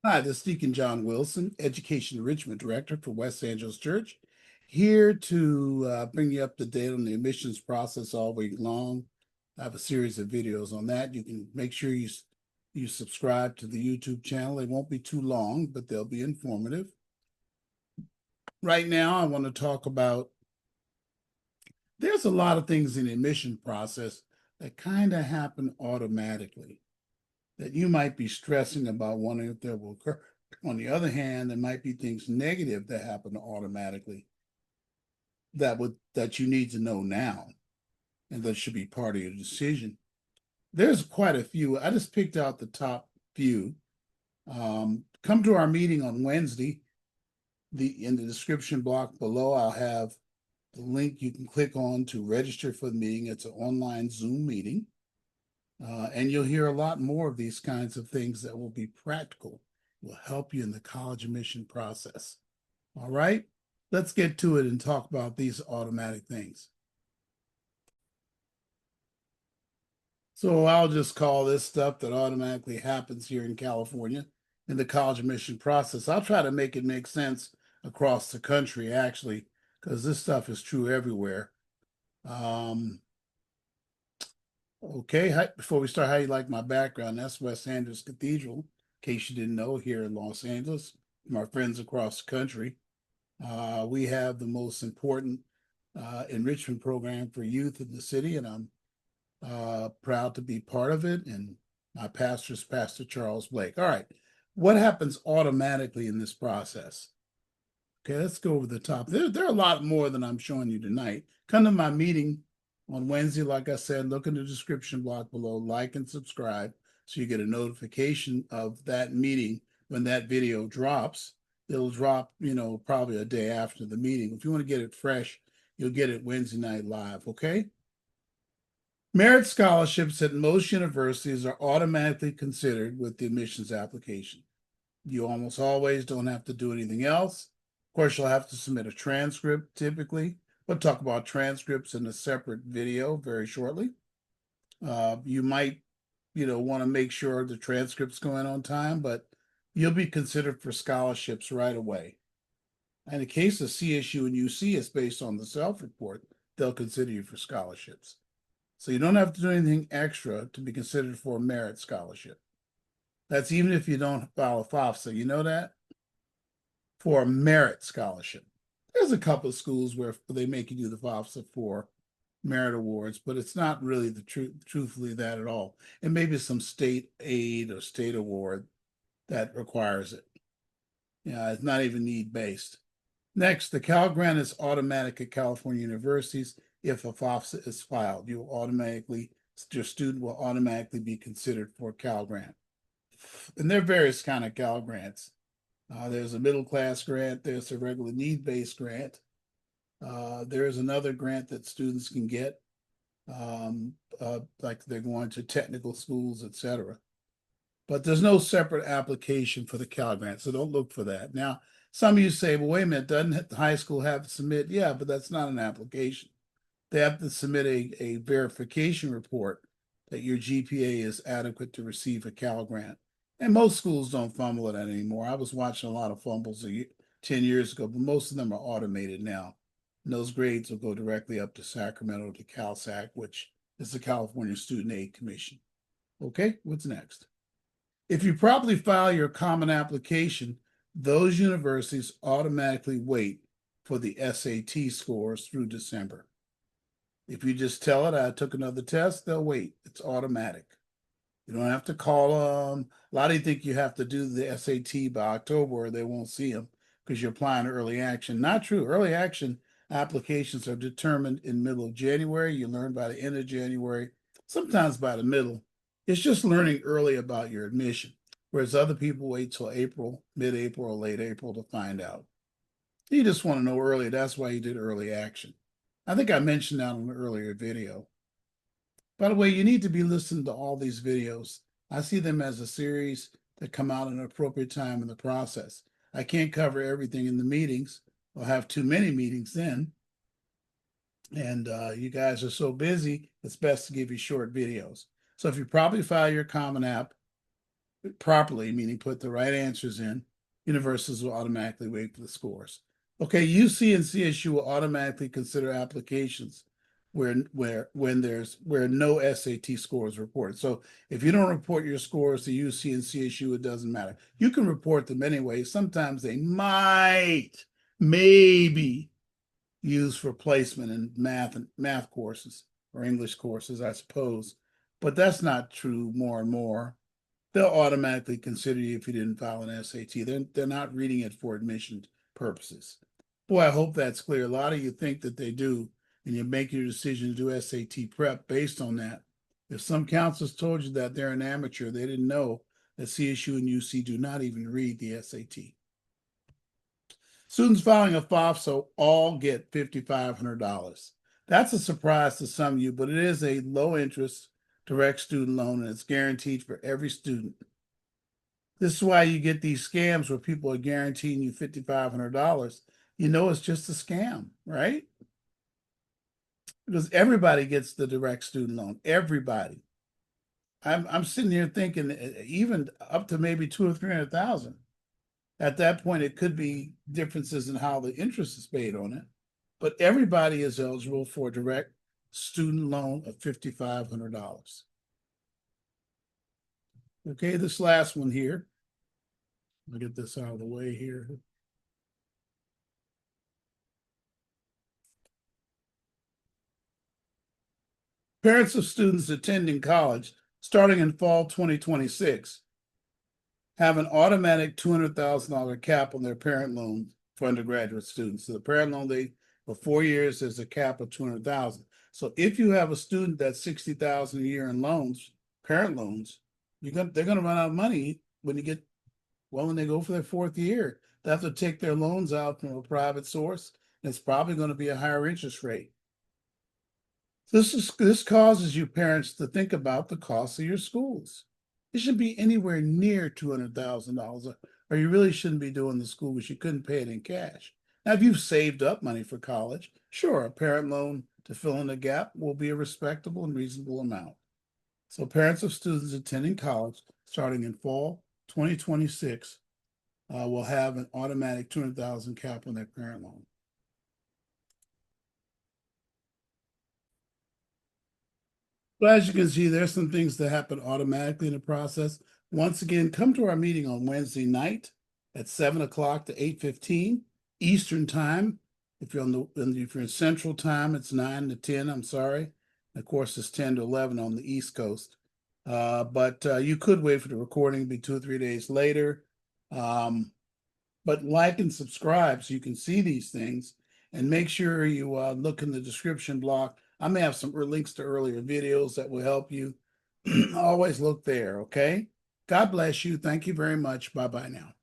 Hi, this is Deacon John Wilson, Education Enrichment Director for West Angeles Church, here to bring you up to date on the admissions process all week long. I have a series of videos on that. You can make sure you subscribe to the YouTube channel. They won't be too long, but they'll be informative. Right now, I want to talk about there's a lot of things in the admission process that kind of happen automatically that you might be stressing about wondering if they will occur. On the other hand, there might be things negative that happen automatically that you need to know now, and that should be part of your decision. There's quite a few. I just picked out the top few. Come to our meeting on Wednesday. In the description block below, I'll have the link you can click on to register for the meeting. It's an online Zoom meeting. And you'll hear a lot more of these kinds of things that will be practical, will help you in the college admission process. All right, let's get to it and talk about these automatic things. So I'll just call this stuff that automatically happens here in California in the college admission process. I'll try to make it make sense across the country, actually, because this stuff is true everywhere. Okay, before we start, how you like my background? That's West Angeles Cathedral, in case you didn't know, here in Los Angeles. My friends across the country. We have the most important enrichment program for youth in the city, and I'm proud to be part of it. And my pastor is Pastor Charles Blake. All right, what happens automatically in this process? Okay, let's go over the top. There are a lot more than I'm showing you tonight. Come to my meeting on Wednesday, like I said, look in the description block below, like and subscribe so you get a notification of that meeting when that video drops. It'll drop, probably a day after the meeting. If you want to get it fresh, you'll get it Wednesday night live, okay? Merit scholarships at most universities are automatically considered with the admissions application. You almost always don't have to do anything else. Of course, you'll have to submit a transcript typically. We'll talk about transcripts in a separate video very shortly. You might, want to make sure the transcript's going on time, but you'll be considered for scholarships right away. In the case of CSU and UC, it's based on the self-report. They'll consider you for scholarships. So you don't have to do anything extra to be considered for a merit scholarship. That's even if you don't file a FAFSA. You know that? For a merit scholarship. There's a couple of schools where they make you do the FAFSA for merit awards, but it's not really truthfully that at all. And maybe some state aid or state award that requires it. Yeah, it's not even need based. Next, the Cal Grant is automatic at California universities. If a FAFSA is filed, your student will automatically be considered for Cal Grant. And there are various kind of Cal Grants. There's a middle class grant. There's a regular need-based grant. There is another grant that students can get, like they're going to technical schools, etc. But there's no separate application for the Cal Grant, so don't look for that. Now, some of you say, well, wait a minute, doesn't the high school have to submit? Yeah, but that's not an application. They have to submit a verification report that your GPA is adequate to receive a Cal Grant. And most schools don't fumble it anymore. I was watching a lot of fumbles 10 years ago, but most of them are automated now. And those grades will go directly up to Sacramento to CalSAC, which is the California Student Aid Commission. Okay, what's next? If you properly file your common application, those universities automatically wait for the SAT scores through December. If you just tell it, I took another test, they'll wait. It's automatic. You don't have to call them. A lot of you think you have to do the SAT by October or they won't see them because you're applying early action. Not true. Early action applications are determined in middle of January. You learn by the end of January, sometimes by the middle. It's just learning early about your admission, whereas other people wait till April, mid-April, or late April to find out. You just want to know early. That's why you did early action. I think I mentioned that in an earlier video. By the way, you need to be listening to all these videos. I see them as a series that come out at an appropriate time in the process. I can't cover everything in the meetings. I'll have too many meetings then. And you guys are so busy, it's best to give you short videos. So if you properly file your Common App, properly, meaning put the right answers in, universities will automatically wait for the scores. Okay, UC and CSU will automatically consider applications where no SAT scores reported. So if you don't report your scores to UC and CSU, it doesn't matter. You can report them anyway. Sometimes they maybe use for placement in math courses or English courses, I suppose. But that's not true more and more. They'll automatically consider you if you didn't file an SAT. They're not reading it for admission purposes. Boy, I hope that's clear. A lot of you think that they do, and you make your decision to do SAT prep based on that. If some counselors told you that they're an amateur, they didn't know that CSU and UC do not even read the SAT. Students filing a FOFSA all get $5,500. That's a surprise to some of you, but it is a low interest direct student loan, and it's guaranteed for every student. This is why you get these scams where people are guaranteeing you $5,500. You know it's just a scam, right? Because everybody gets the direct student loan. Everybody. I'm sitting here thinking even up to maybe 200,000 or 300,000. At that point, it could be differences in how the interest is paid on it, but everybody is eligible for a direct student loan of $5,500. Okay, this last one here. I'll get this out of the way here. Parents of students attending college starting in fall 2026 have an automatic $200,000 cap on their parent loan for undergraduate students. So the parent loan, for 4 years, there's a cap of 200,000. So if you have a student that's 60,000 a year in loans, parent loans, they're going to run out of money when they go for their 4th year. They have to take their loans out from a private source. And it's probably going to be a higher interest rate. This causes you parents to think about the cost of your schools. It should be anywhere near $200,000, or you really shouldn't be doing the school because you couldn't pay it in cash. Now, if you've saved up money for college, sure, a parent loan to fill in the gap will be a respectable and reasonable amount. So parents of students attending college starting in fall 2026 will have an automatic 200,000 cap on their parent loan. But as you can see, there's some things that happen automatically in the process. Once again, come to our meeting on Wednesday night at 7 o'clock to 8:15 Eastern time. If you're in Central time, it's 9 to 10. I'm sorry. Of course, it's 10 to 11 on the East Coast. But you could wait for the recording, be 2 or 3 days later. But like and subscribe so you can see these things, and make sure you look in the description block. I may have some links to earlier videos that will help you. Always look there, okay? God bless you. Thank you very much. Bye-bye now.